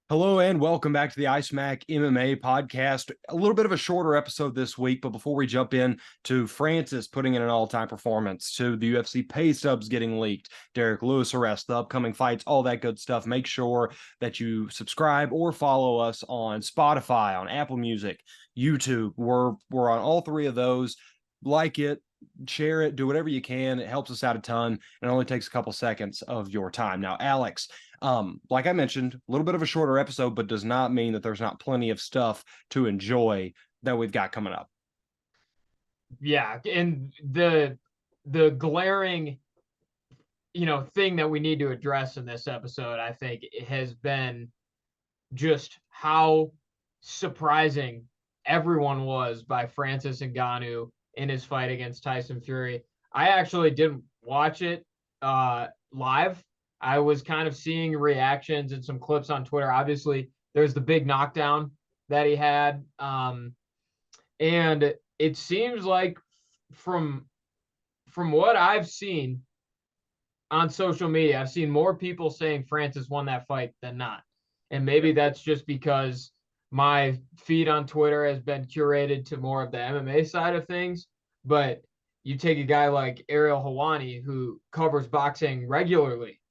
Hello and welcome back to the IceMac MMA podcast. A little bit of a shorter episode this week, but before we jump in to Francis putting in an all-time performance, to the UFC pay stubs getting leaked, Derek Lewis arrest, the upcoming fights, all that good stuff, make sure that you subscribe or follow us on Spotify, on Apple Music, YouTube. We're on all three of those. Like it, share it, do whatever you can. It helps us out a ton. It only takes a couple seconds of your time. Now, Alex, like I mentioned, a little bit of a shorter episode, but does not mean that there's not plenty of stuff to enjoy that we've got coming up. Yeah, and the glaring, thing that we need to address in this episode, I think, it has been just how surprising everyone was by Francis Ngannou in his fight against Tyson Fury. I actually didn't watch it live. I was kind of seeing reactions and some clips on Twitter. Obviously, there's the big knockdown that he had. And it seems like from from what I've seen on social media, I've seen more people saying Francis won that fight than not. And maybe that's just because my feed on Twitter has been curated to more of the MMA side of things. But you take a guy like Ariel Helwani, who covers boxing regularly,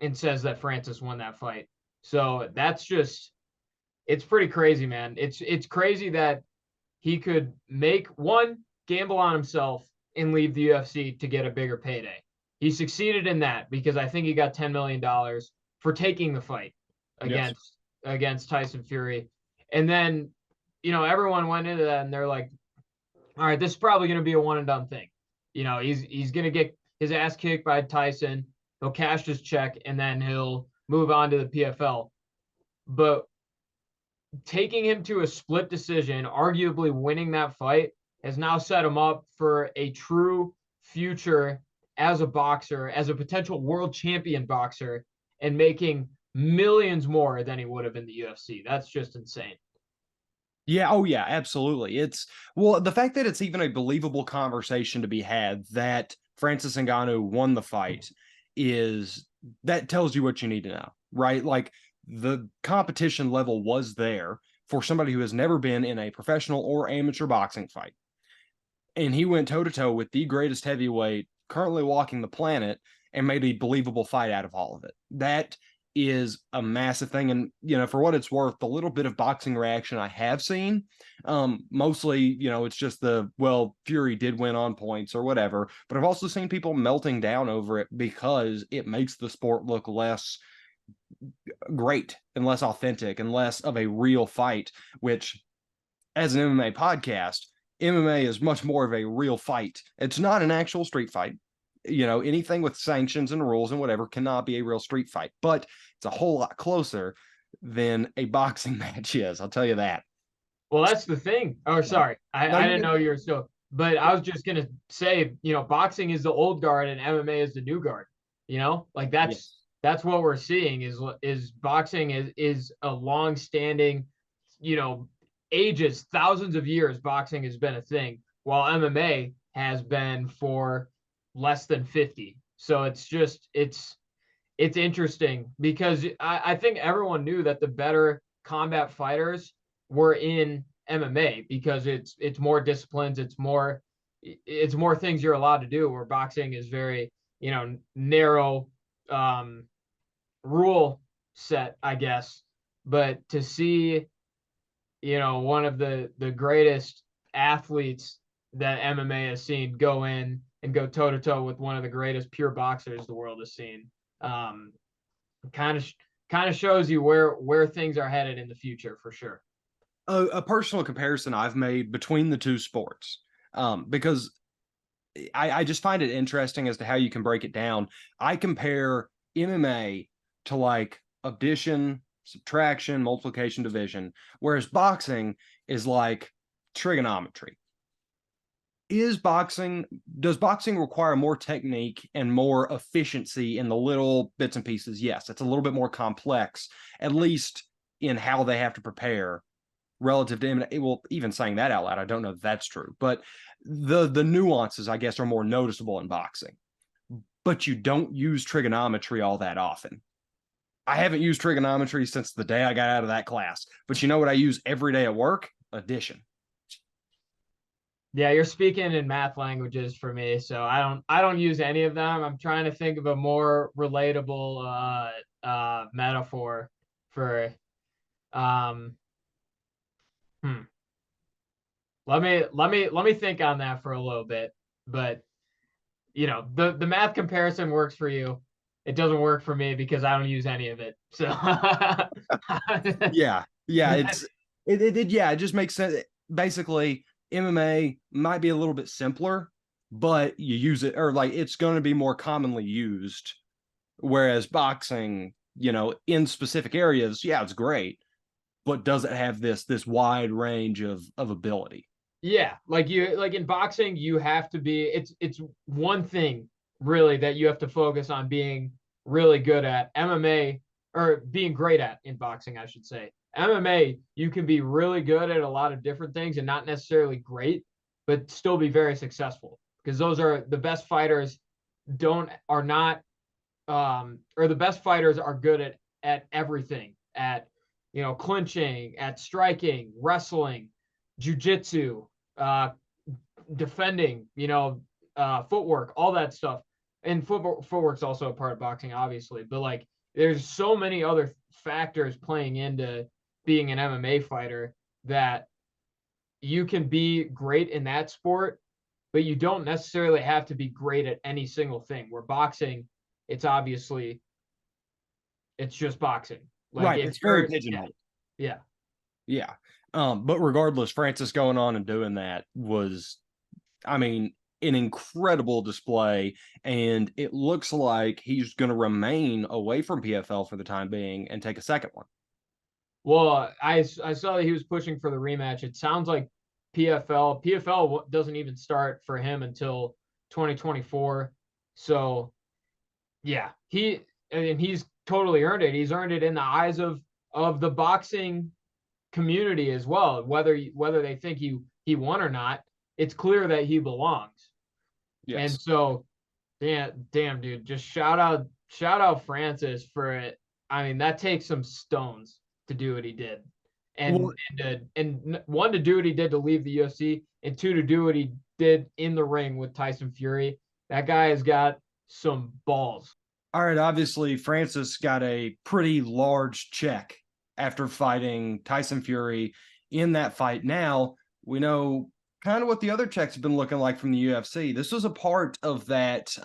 and says that Francis won that fight. So that's just it's pretty crazy, man. It's crazy that he could make one gamble on himself and leave the UFC to get a bigger payday. He succeeded in that because I think he got $10 million for taking the fight Yes. against Tyson Fury. And then, everyone went into that and they're like, all right, this is probably going to be a one and done thing. He's going to get his ass kicked by Tyson. He'll cash his check and then he'll move on to the PFL. But taking him to a split decision, arguably winning that fight, has now set him up for a true future as a boxer, as a potential world champion boxer, and making millions more than he would have in the UFC. That's just insane. Yeah, oh yeah, absolutely. Well, the fact that it's even a believable conversation to be had that Francis Ngannou won the fight is that tells you what you need to know, right? Like the competition level was there for somebody who has never been in a professional or amateur boxing fight. And he went toe to toe with the greatest heavyweight currently walking the planet and made a believable fight out of all of it. That is a massive thing. And, for what it's worth, the little bit of boxing reaction I have seen, mostly, it's just Fury did win on points or whatever. But I've also seen people melting down over it because it makes the sport look less great and less authentic and less of a real fight, which, as an MMA podcast, MMA is much more of a real fight. It's not an actual street fight. Anything with sanctions and rules and whatever cannot be a real street fight, but it's a whole lot closer than a boxing match is. I'll tell you that. Well, that's the thing. Oh, sorry. No, I you're didn't good. know you were still, but I was just going to say, boxing is the old guard and MMA is the new guard. Like Yes. that's what we're seeing is boxing is a long standing, ages, thousands of years, boxing has been a thing, while MMA has been for less than 50. So it's interesting because I think everyone knew that the better combat fighters were in MMA because it's more disciplines, it's more things you're allowed to do, where boxing is very, narrow um rule set, I guess. But to see, one of the greatest athletes that MMA has seen go in and go toe to toe with one of the greatest pure boxers the world has seen, um, kind of kind of shows you where things are headed in the future for sure. A personal comparison I've made between the two sports, because I just find it interesting as to how you can break it down. I compare MMA to like addition, subtraction, multiplication, division, whereas boxing is like trigonometry. Does boxing require more technique and more efficiency in the little bits and pieces? Yes, it's a little bit more complex, at least in how they have to prepare relative to MMA. Well, even saying that out loud, I don't know if that's true, but the nuances, I guess, are more noticeable in boxing. But you don't use trigonometry all that often. I haven't used trigonometry since the day I got out of that class. But you know what I use every day at work? Addition. Yeah, you're speaking in math languages for me, so I don't use any of them. I'm trying to think of a more relatable metaphor for um hmm. Let me think on that for a little bit. But the math comparison works for you. It doesn't work for me because I don't use any of it. So Yeah. Yeah. It just makes sense. Basically, MMA might be a little bit simpler, but you use it, or like it's going to be more commonly used. Whereas boxing, in specific areas, yeah, it's great, but does it have this wide range of ability? yeah, like in boxing, you have to be it's one thing really that you have to focus on being really good at. MMA, or being great at in boxing, I should say. MMA, you can be really good at a lot of different things and not necessarily great, but still be very successful because those are the best fighters don't are not or the best fighters are good at everything, at clinching, at striking, wrestling, jujitsu, uh, defending, footwork, all that stuff. And footwork's also a part of boxing, obviously. But like, there's so many other factors playing into being an MMA fighter that you can be great in that sport, but you don't necessarily have to be great at any single thing. Where boxing, it's obviously it's just boxing. Like Right. if It's very you're yeah, pigeonholed. yeah. Yeah. But regardless, Francis going on and doing that was, I mean, an incredible display. And it looks like he's going to remain away from PFL for the time being and take a second one. Well, I saw that he was pushing for the rematch. It sounds like PFL doesn't even start for him until 2024. So yeah, he's totally earned it. He's earned it in the eyes of the boxing community as well. Whether they think he won or not, it's clear that he belongs. And Yes. so, damn, dude, just shout out Francis for it. I mean, that takes some stones to do what he did, Well, and one, to do what he did to leave the UFC, and two, to do what he did in the ring with Tyson Fury. That guy has got some balls. all right. Obviously, Francis got a pretty large check after fighting Tyson Fury in that fight. Now we know kind of what the other checks have been looking like from the UFC. This was a part of that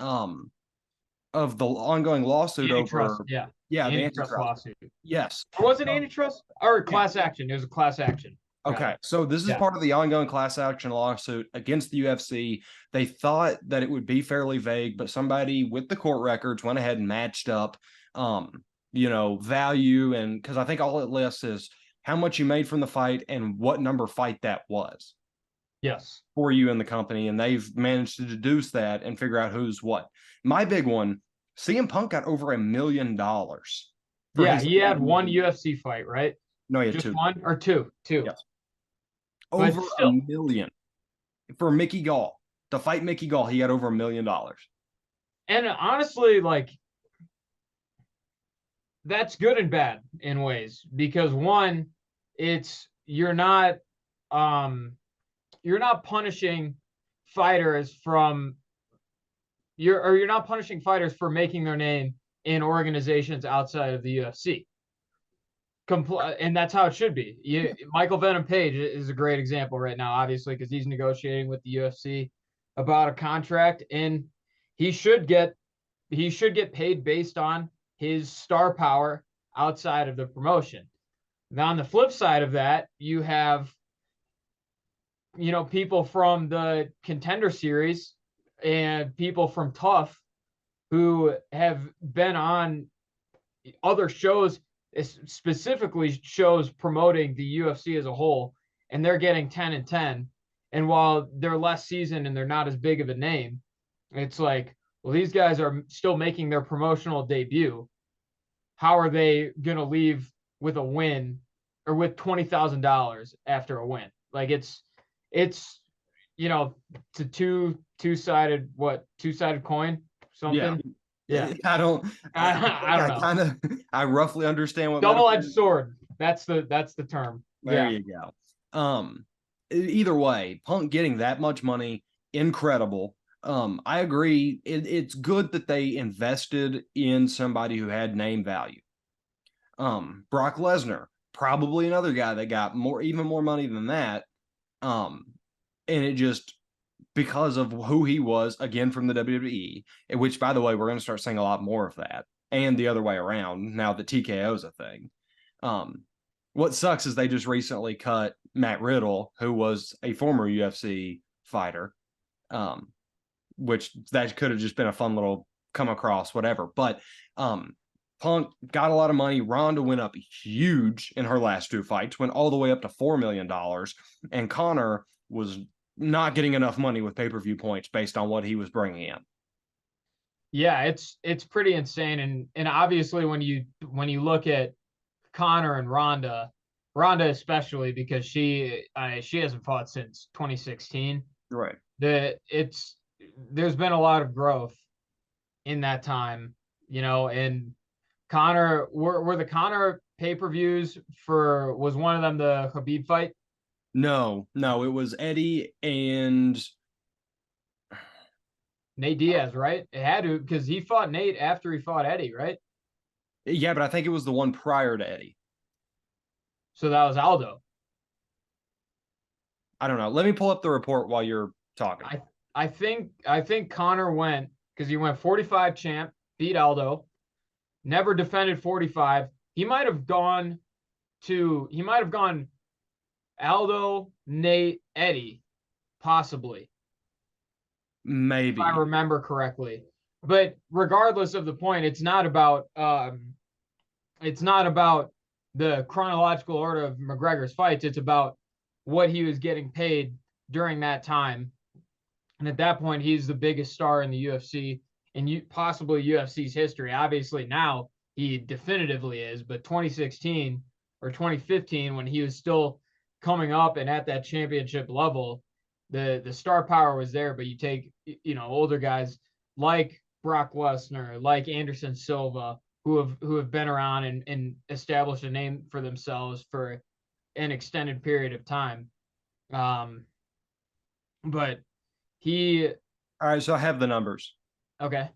of the ongoing lawsuit Antitrust, over, yeah, yeah, the antitrust antitrust. lawsuit. Yes. Or was it Um, antitrust or yeah. class action? It was a class action, Okay, rather. so this is Yeah. part of the ongoing class action lawsuit against the UFC. They thought that it would be fairly vague, but somebody with the court records went ahead and matched up, value, and because I think all it lists is how much you made from the fight and what number fight that was Yes. for you in the company, and they've managed to deduce that and figure out who's what. My big one, CM Punk got over $1 million for Yeah, his he had one debut. UFC fight, right? No, he had Just two. one or two? Two. Yes, But over a still. million for Mickey Gall to fight Mickey Gall. He got over $1 million. And honestly, like, that's good and bad in ways because one, it's um you're not punishing fighters from you're not punishing fighters for making their name in organizations outside of the UFC. And that's how it should be. Michael Venom Page is a great example right now, obviously, because he's negotiating with the UFC about a contract, and he should get he should get paid based on his star power outside of the promotion. Now, on the flip side of that, you have people from the Contender Series and people from Tough who have been on other shows, specifically shows promoting the UFC as a whole, and they're getting 10 and 10. And while they're less seasoned and they're not as big of a name, it's like, well, these guys are still making their promotional debut. How are they going to leave with a win or with $20,000 after a win? Like it's it's a two-sided coin, Yeah. something. Yeah. I don't. I I think don't I know. kind of. I roughly understand what Double-edged metaphor. sword. That's the term. There Yeah. you go. Either way, Punk getting that much money, incredible. I agree. It's good that they invested in somebody who had name value. Brock Lesnar, probably another guy that got even more money than that. Um, and it just because of who he was again from the WWE, which by the way, we're going to start seeing a lot more of that, and the other way around now that TKO is a thing. Um, what sucks is they just recently cut Matt Riddle, who was a former UFC fighter, um, which that could have just been a fun little come across, whatever. But Punk got a lot of money. Ronda went up huge in her last two fights, went all the way up to $4 million, and Connor was not getting enough money with pay-per-view points based on what he was bringing in. Yeah, it's pretty insane, and obviously when you look at Connor and Ronda especially because she hasn't fought since 2016. Right. There's been a lot of growth in that time, and Connor were the Connor pay-per-views was one of them the Khabib fight? No, it was Eddie and Nate Diaz, right? It had to because he fought Nate after he fought Eddie, right? yeah, but I think it was the one prior to Eddie. So that was Aldo. I don't know. Let me pull up the report while you're talking. I think Connor went because he went 45 champ, beat Aldo, never defended 45. He might have gone Aldo, Nate, Eddie, possibly, if I Maybe. remember correctly. But regardless of the point, it's not about the chronological order of McGregor's fights. It's about what he was getting paid during that time. And at that point, he's the biggest star in the UFC and possibly UFC's history. Obviously, now he definitively is, but 2016 or 2015, when he was still coming up and at that championship level, the star power was there. But you take older guys like Brock Lesnar, like Anderson Silva, who have been around and established a name for themselves for an extended period of time. Um, but he All right, so I have the numbers. okay.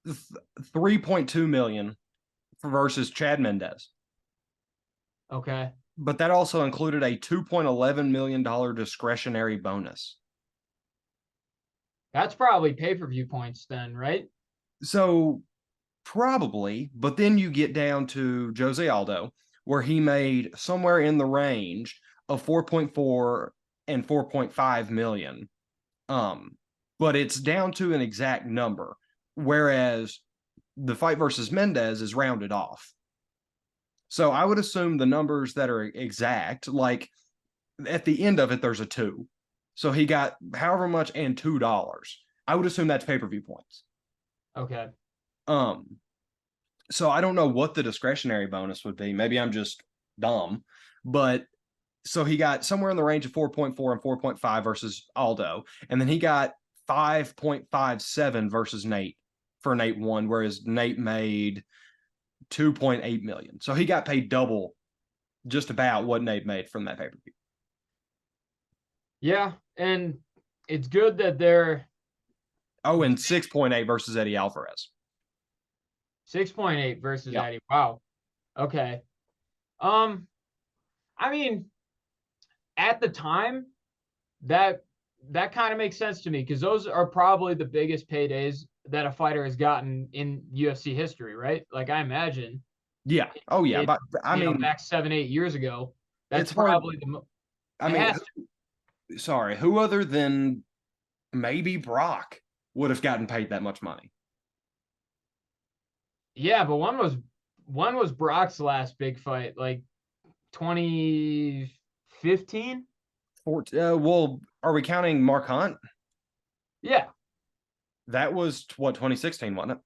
3.2 million versus Chad Mendez. Okay. But that also included a $2.11 million discretionary bonus. That's probably pay-per-view points then, right? So probably, but then you get down to Jose Aldo, where he made somewhere in the range of 4.4 and 4.5 million. But it's down to an exact number, whereas the fight versus Mendez is rounded off. So I would assume the numbers that are exact, like at the end of it, there's a two. So he got however much and $2. I would assume that's pay-per-view points. Okay. Um, so I don't know what the discretionary bonus would be. Maybe I'm just dumb, but so he got somewhere in the range of 4.4 and 4.5 versus Aldo, and then he got 5.57 versus Nate for Nate one, whereas Nate made 2.8 million. So he got paid double just about what Nate made from that pay-per-view. Yeah, and it's good that they're Oh, and 6.8 versus Eddie Alvarez. 6.8 versus Yeah. Eddie. Wow. Okay. Um, I mean, at the time, that that kind of makes sense to me because those are probably the biggest paydays that a fighter has gotten in UFC history, right? Like I imagine Yeah. Oh, yeah. it, But I mean, back 7-8 years ago, that's it's hard. probably I it mean, has sorry, who other than maybe Brock would have gotten paid that much money? Yeah, but one was Brock's last big fight, like 2015. Well, are we counting Mark Hunt? Yeah, That was what 2016, wasn't it?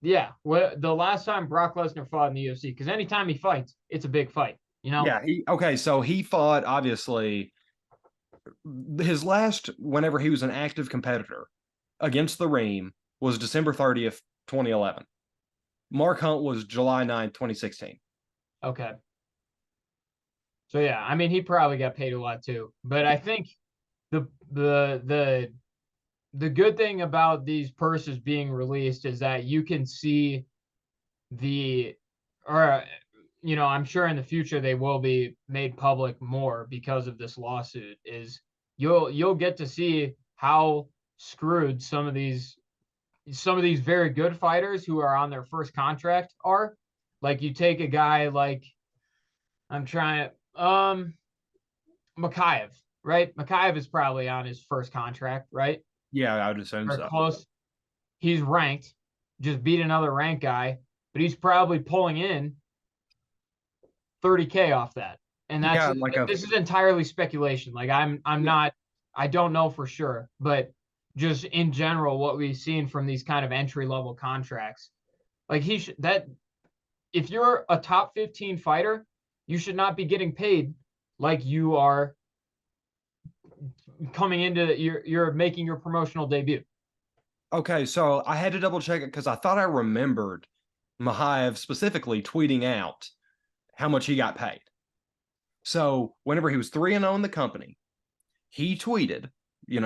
yeah. Well, the last time Brock Lesnar fought in the UFC, because anytime he fights, it's a big fight. Yeah. Okay. So he fought obviously whenever he was an active competitor against the Ream was December 30th, 2011. Mark Hunt was July 9th, 2016. Okay. So yeah, I mean, he probably got paid a lot too. But I think the the the the good thing about these purses being released is that you can see the or I'm sure in the future they will be made public more because of this lawsuit, is you'll get to see how screwed some of these very good fighters who are on their first contract are. Like you take a guy like I'm trying Makayev, right? Makayev is probably on his first contract, right? Yeah, I would assume Or so. close. He's ranked, just beat another ranked guy, but he's probably pulling in 30K off that. And that's Yeah, like a this is entirely speculation. Like I'm yeah. not I don't know for sure, but just in general what we've seen from these kind of entry level contracts. Like he should that if you're a top 15 fighter, you should not be getting paid like you are coming into you're making your promotional debut. Okay, so I had to double check it because I thought I remembered Mahayev specifically tweeting out how much he got paid. So whenever he was 3-0 in the company, he tweeted,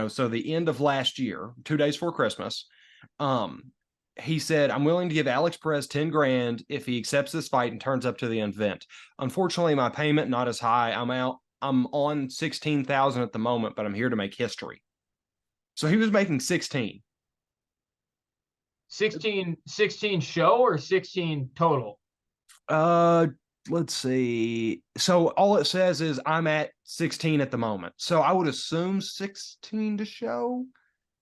so the end of last year, 2 days before Christmas, um, he said, I'm willing to give Alex Perez 10 grand if he accepts this fight and turns up to the event. Unfortunately, my payment not as high. I'm on 16,000 at the moment, but I'm here to make history. So he was making 16. 16 show or 16 total? Uh, let's see. So all it says is I'm at 16 at the moment. So I would assume 16 to show.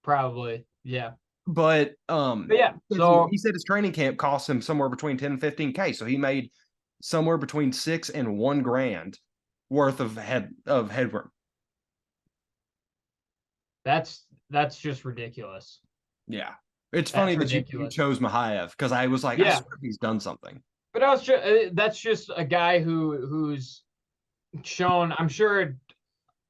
Probably. Yeah. But Yeah. because So he said his training camp cost him somewhere between 10 and 15K. So he made somewhere between 6 and 1 grand worth of headroom. that's just ridiculous. Yeah. It's That's funny that you ridiculous. chose Mahayev because I was like, I Yeah. swear he's done something. But that's just a guy who's shown. I'm sure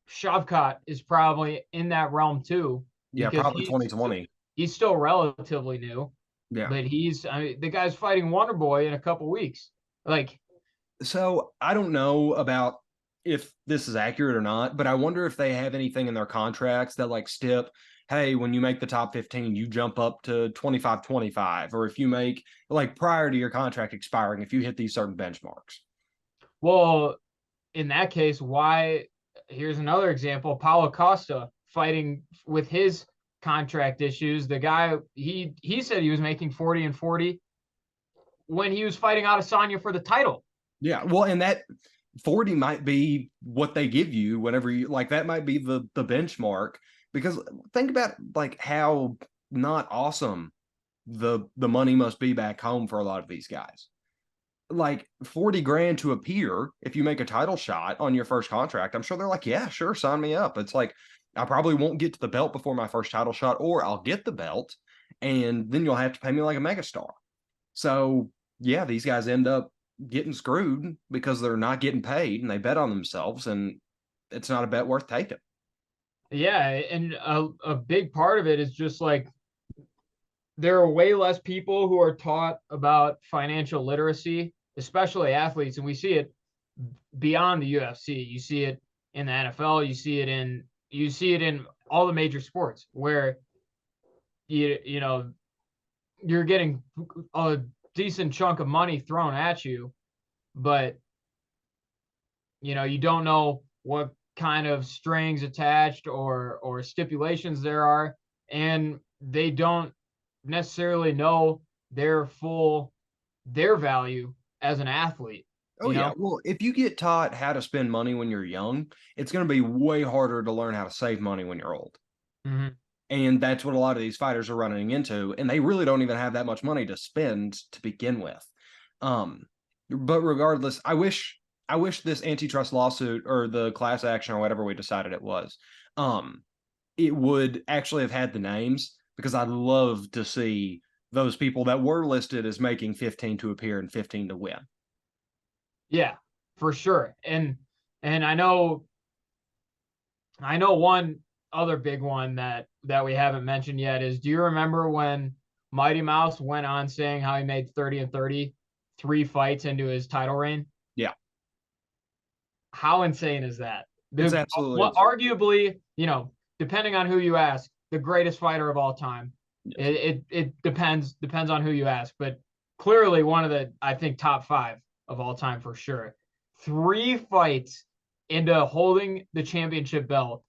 Shavkat is probably in that realm too Yeah, because probably 2020. he's still relatively new, Yeah. but the guy's fighting Wonder Boy in a couple weeks. Like, So I don't know about if this is accurate or not, but I wonder if they have anything in their contracts that like stip, hey, when you make the top 15, you jump up to 25-25, or if you make like prior to your contract expiring, if you hit these certain benchmarks. well, in that case, why? Here's another example: Paulo Costa fighting with his contract issues. The guy he said he was making 40 and 40 when he was fighting Adesanya for the title. Yeah, well, and that 40 might be what they give you whenever you like that might be the benchmark because think about like how not awesome the money must be back home for a lot of these guys. Like 40 grand to appear if you make a title shot on your first contract. I'm sure they're like, yeah, sure, sign me up. It's like I probably won't get to the belt before my first title shot, or I'll get the belt and then you'll have to pay me like a megastar. So yeah, these guys end up getting screwed because they're not getting paid and they bet on themselves, and it's not a bet worth taking. Yeah, and a big part of it is just like there are way less people who are taught about financial literacy, especially athletes, and we see it beyond the UFC. You see it in the NFL. You see it in all the major sports where you know you're getting a decent chunk of money thrown at you, but you don't know what kind of strings attached or stipulations there are, and they don't necessarily know their value as an athlete, Oh you yeah. know? Well, if you get taught how to spend money when you're young, it's going to be way harder to learn how to save money when you're old. Mm-hmm. And that's what a lot of these fighters are running into, and they really don't even have that much money to spend to begin with. Um, but regardless, I wish this antitrust lawsuit or the class action or whatever we decided it was, um, it would actually have had the names because I'd love to see those people that were listed as making 15 to appear and 15 to win. Yeah, for sure. And I know one other big one that we haven't mentioned yet is, do you remember when Mighty Mouse went on saying how he made 30 and 30 3 fights into his title reign. Yeah. How insane is that? It's absolutely what arguably, depending on who you ask, the greatest fighter of all time. Yes. It depends on who you ask, but clearly one of the, I think, top 5 of all time for sure. 3 fights into holding the championship belt,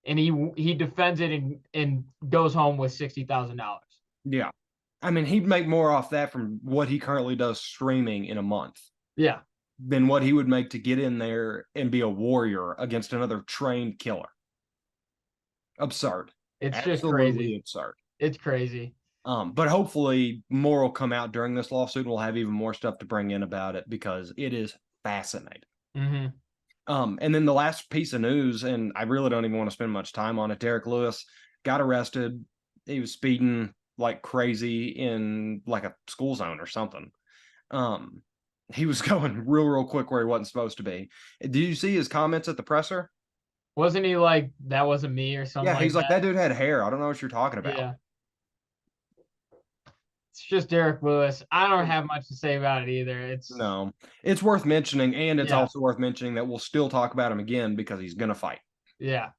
and he defends it and goes home with $60,000. Yeah. I mean, he'd make more off that from what he currently does streaming in a month. Yeah. Than what he would make to get in there and be a warrior against another trained killer. Absurd. It's absolutely just crazy. Absurd. It's crazy. But hopefully more will come out during this lawsuit, and we'll have even more stuff to bring in about it because it is fascinating. Mm-hmm. And then the last piece of news, and I really don't even want to spend much time on it. Derek Lewis got arrested. He was speeding like crazy in like a school zone or something. He was going real quick where he wasn't supposed to be. Did you see his comments at the presser? Wasn't he like, that wasn't me or something? Yeah, he's like, that dude had hair. I don't know what you're talking about. Yeah. It's just Derek Lewis. I don't have much to say about it either. It's worth mentioning, and it's also worth mentioning that we'll still talk about him again because he's gonna fight. Yeah.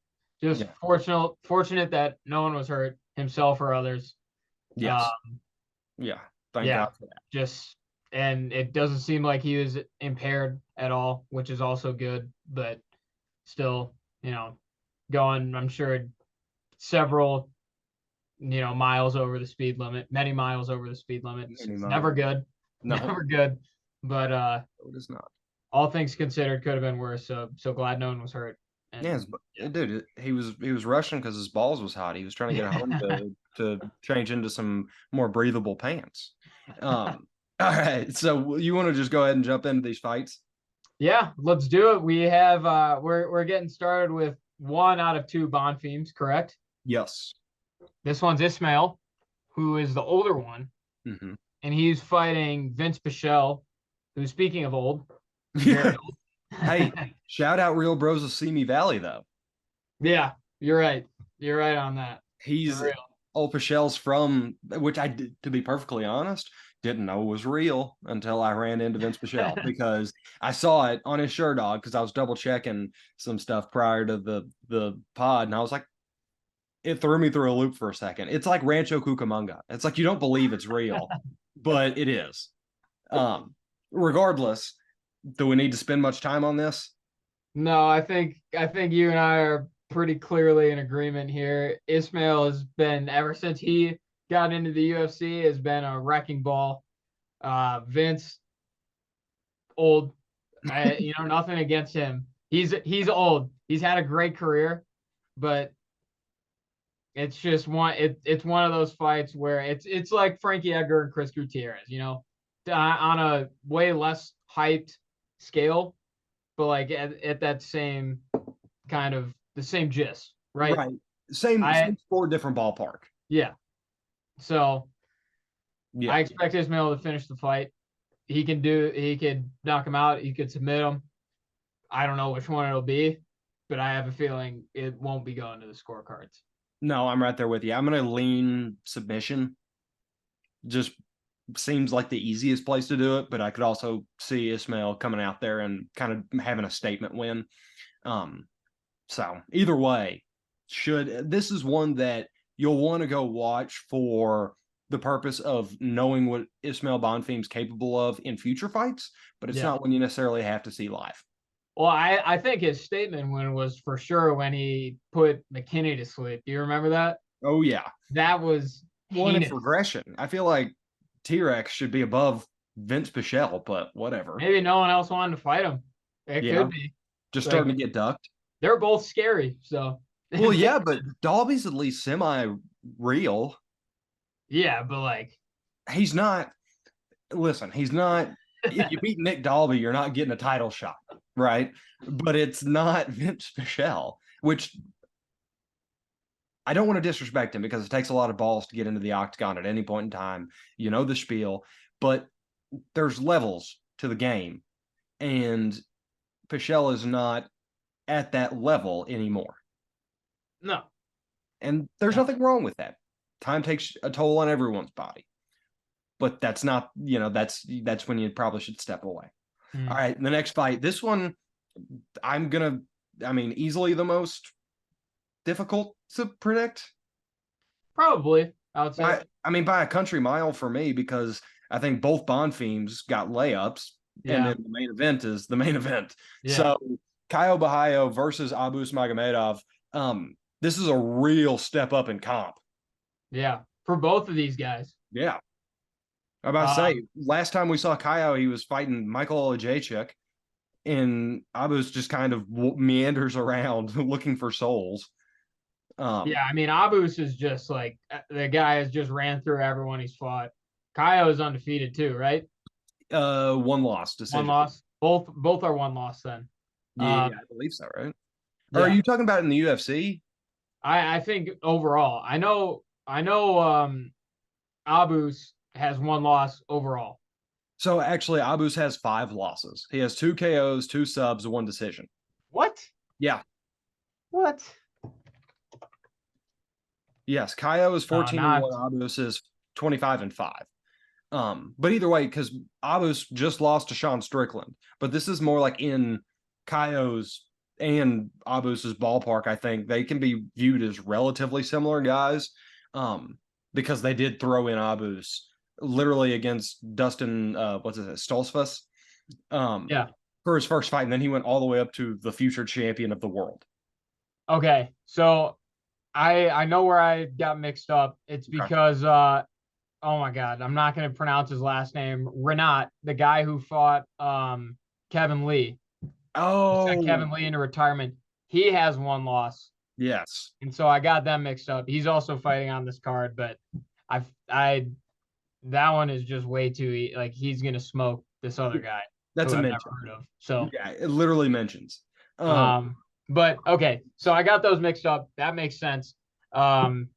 Just fortunate that no one was hurt, himself or others. Yes. Thank God for that. And it doesn't seem like he was impaired at all, which is also good, but still, going, I'm sure, several, miles over the speed limit, many miles over the speed limit. It's never good. No. Never good. But it is not. All things considered, could have been worse. So glad no one was hurt. And, dude, he was rushing because his balls was hot. He was trying to get home to change into some more breathable pants. All right, so you want to just go ahead and jump into these fights? Yeah, let's do it. We have we're getting started with 1 out of 2 Bond themes, correct? Yes. This one's Ismail, who is the older one, and he's fighting Vince Pichel, who's, speaking of old, very old. Hey, shout out Real Bros of Simi Valley though. Yeah, you're right. You're right on that. He's old Pichel's from, which I did, to be perfectly honest, didn't know was real until I ran into Vince Pichel because I saw it on his shirt dog because I was double checking some stuff prior to the pod, and I was like, it threw me through a loop for a second. It's like Rancho Cucamonga. It's like you don't believe it's real, but it is. Regardless, do we need to spend much time on this? No, I think you and I are pretty clearly in agreement here. Ismail has been, ever since he got into the UFC, has been a wrecking ball. Vince, old, nothing against him. He's old. He's had a great career, but it's just it's one of those fights where it's like Frankie Edgar and Chris Gutierrez, on a way less hyped scale, but like at that same kind of the same gist, right? Right. Same sport, different ballpark. Yeah. So I expect Ismail to finish the fight. He could knock him out. He could submit him. I don't know which one it'll be, but I have a feeling it won't be going to the scorecards. No, I'm right there with you. I'm going to lean submission. Just seems like the easiest place to do it, but I could also see Ismail coming out there and kind of having a statement win. So either way, this is one that you'll want to go watch for the purpose of knowing what Ismail Bonfim's capable of in future fights, but it's not one you necessarily have to see live. Well, I think his statement win was for sure when he put McKinney to sleep. Do you remember that? Oh, yeah. That was one in progression. I feel like T-Rex should be above Vince Pichel, but whatever. Maybe no one else wanted to fight him. It could be. Just starting to get ducked. They're both scary, so. Well, yeah, but Dalby's at least semi-real. Yeah, but like. He's not. Listen, he's not. If you beat Nick Dalby, you're not getting a title shot, right? But it's not Vince Pichel, which I don't want to disrespect him because it takes a lot of balls to get into the octagon at any point in time. You know the spiel, but there's levels to the game, and Pichel is not at that level anymore. No. And there's nothing wrong with that. time takes a toll on everyone's body. But that's not, that's when you probably should step away. All right, the next fight. This one, easily the most difficult to predict. Probably, I would say. By a country mile for me, because I think both Bonfils got layups, and then the main event is the main event. Yeah. So Caio Borralho versus Abus Magomedov. This is a real step up in comp. Yeah, for both of these guys. Yeah. I'm about to say, last time we saw Caio, he was fighting Michael Olajaychuk, and Abus just kind of meanders around looking for souls. Yeah, Abus is just like the guy has just ran through everyone he's fought. Caio is undefeated too, right? One loss decision. One loss. Both are one loss then. Yeah, I believe so, right? Yeah. Or are you talking about in the UFC? I think overall. I know Abus has one loss overall. So actually, Abus has 5 losses. He has 2 KOs, 2 subs, 1 decision. What? Yeah. What? Yes, Caio is 14-1, Abus is 25-5. But either way, because Abus just lost to Sean Strickland, but this is more like in Caio's and Abus's ballpark. I think they can be viewed as relatively similar guys, because they did throw in Abus literally against Dustin, Stoltzfus, for his first fight, and then he went all the way up to the future champion of the world. Okay, so I know where I got mixed up. It's because oh my God, I'm not going to pronounce his last name. Renat, the guy who fought Kevin Lee. Oh, sent Kevin Lee into retirement. He has 1 loss. Yes, and so I got them mixed up. He's also fighting on this card, but that one is just way too like he's going to smoke this other guy. That's a mention. Never heard of. So yeah, it literally mentions. But okay, so I got those mixed up. That makes sense. I'm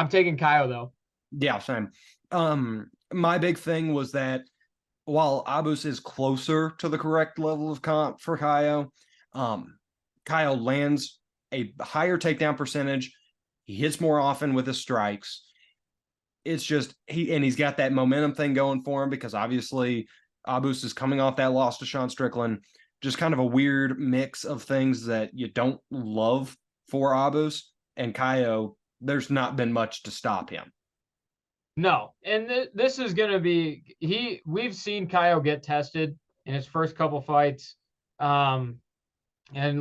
taking Caio though. Yeah, same. My big thing was that while Abus is closer to the correct level of comp for Caio, Caio lands a higher takedown percentage. He hits more often with his strikes. It's just he's got that momentum thing going for him, because obviously Abus is coming off that loss to Sean Strickland. Just kind of a weird mix of things that you don't love for Abus. And Caio, there's not been much to stop him. No, and this is going to be we've seen Caio get tested in his first couple fights. And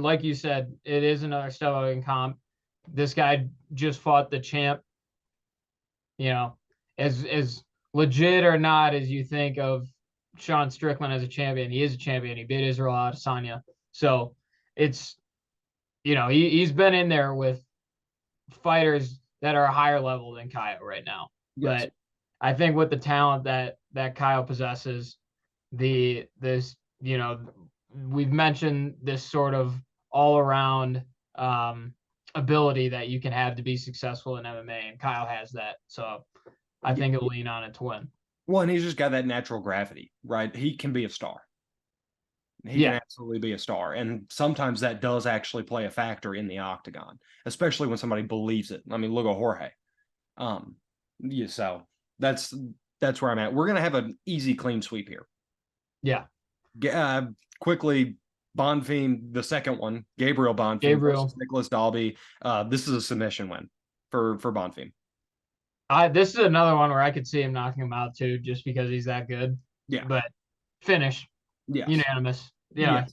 like you said, it is another step up in comp. This guy just fought the champ. As legit or not as you think of Sean Strickland as a champion, he is a champion. He beat Israel Adesanya. So it's, he's been in there with fighters that are a higher level than Caio right now. Yes. But I think with the talent that Caio possesses, we've mentioned this sort of all around ability that you can have to be successful in MMA, and Caio has that. So I think he'll lean on it to win. Well, and he's just got that natural gravity, right? He can be a star. He can absolutely be a star. And sometimes that does actually play a factor in the octagon, especially when somebody believes it. I mean, look at Jorge. So that's where I'm at. We're going to have an easy, clean sweep here. Yeah. Quickly, Bonfim, the second one, Gabriel Bonfim versus Nicholas Dalby. This is a submission win for Bonfim. This is another one where I could see him knocking him out too, just because he's that good. Yeah. But finish. Yeah. Unanimous. Yeah.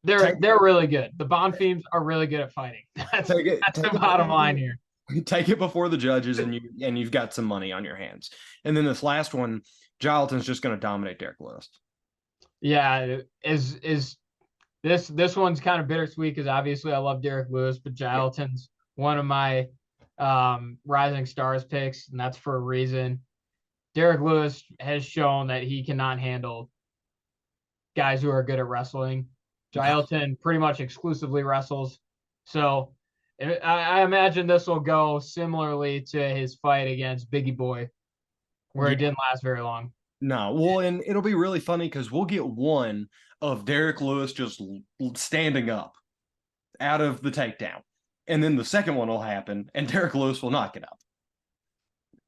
They're really good. The Bonfims are really good at fighting. That's the bottom line here. Take it before the judges, and you've got some money on your hands. And then this last one, Gilton's just going to dominate Derek Lewis. Yeah, is this one's kind of bittersweet because obviously I love Derek Lewis, but Gilton's one of my rising stars picks, and that's for a reason. Derek Lewis has shown that he cannot handle guys who are good at wrestling. Gilton pretty much exclusively wrestles, so I imagine this will go similarly to his fight against Biggie Boy, where it didn't last very long. No, well, and it'll be really funny because we'll get one of Derek Lewis just standing up out of the takedown, and then the second one will happen, and Derek Lewis will knock it up.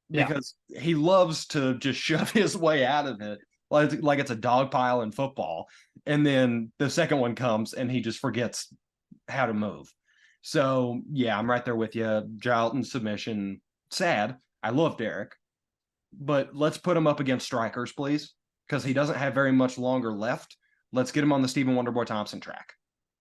Yeah. because he loves to just shove his way out of it like it's a dog pile in football. And then the second one comes and he just forgets how to move. So yeah, I'm right there with you. Jalton submission. Sad. I love Derek, but let's put him up against strikers, please, because he doesn't have very much longer left. Let's get him on the Stephen Wonderboy Thompson track.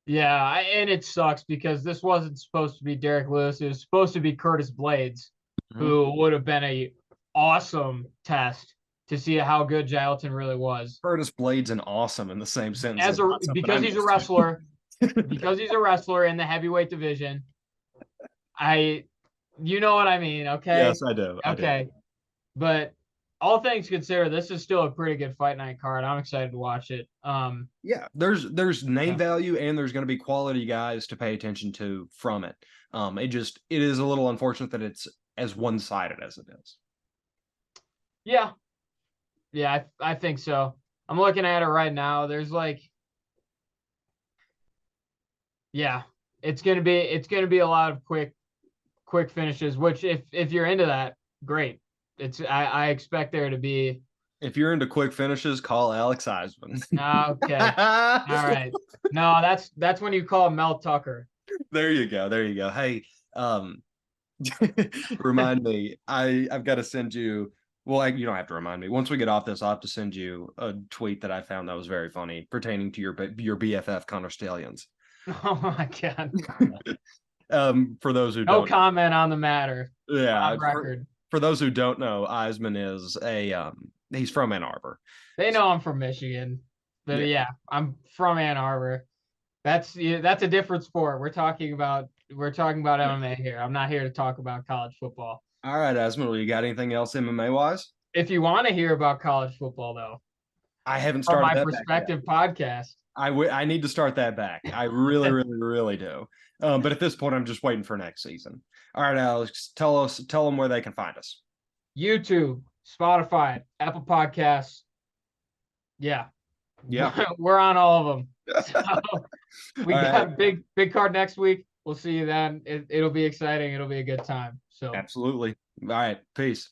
Yeah, and it sucks because this wasn't supposed to be Derek Lewis. It was supposed to be Curtis Blades, Mm-hmm. who would have been a awesome test to see how good Jalton really was. Curtis Blades and awesome in the same sentence As is a not something because I'm he's a used wrestler, to. because he's a wrestler in the heavyweight division. I you know what I mean, okay? Yes, I do. I do. Okay. But all things considered, this is still a pretty good fight night card. I'm excited to watch it. Yeah, there's name Yeah. value and there's going to be quality guys to pay attention to from it. It is a little unfortunate that it's as one sided as it is. Yeah. Yeah, I think so. I'm looking at it right now. There's like yeah, it's gonna be a lot of quick finishes, which if you're into that, great. I expect there to be If you're into quick finishes, call Alex Eisman. okay. All right. No, that's when you call Mel Tucker. There you go. There you go. Hey, um, remind me. I've got to send you. Well, you don't have to remind me. Once we get off this, I'll have to send you a tweet that I found that was very funny pertaining to your BFF Connor Stallions. Oh my god. For those who No don't, comment on the matter. yeah, On record. for those who don't know, Eisman is a he's from Ann Arbor. They know I'm from Michigan. But Yeah, yeah, I'm from Ann Arbor. That's a different sport. We're talking about MMA here. I'm not here to talk about college football. all right, Eisman. Well, you got anything else MMA wise? If you want to hear about college football though, I haven't from started my that back yet. perspective podcast. I need to start that back. I really, really, really do. But at this point, I'm just waiting for next season. All right, Alex, tell them where they can find us. YouTube, Spotify, Apple Podcasts. Yeah. Yeah. We're on all of them. So we All got right. a big card next week. We'll see you then. It'll be exciting. It'll be a good time. So Absolutely. All right. Peace.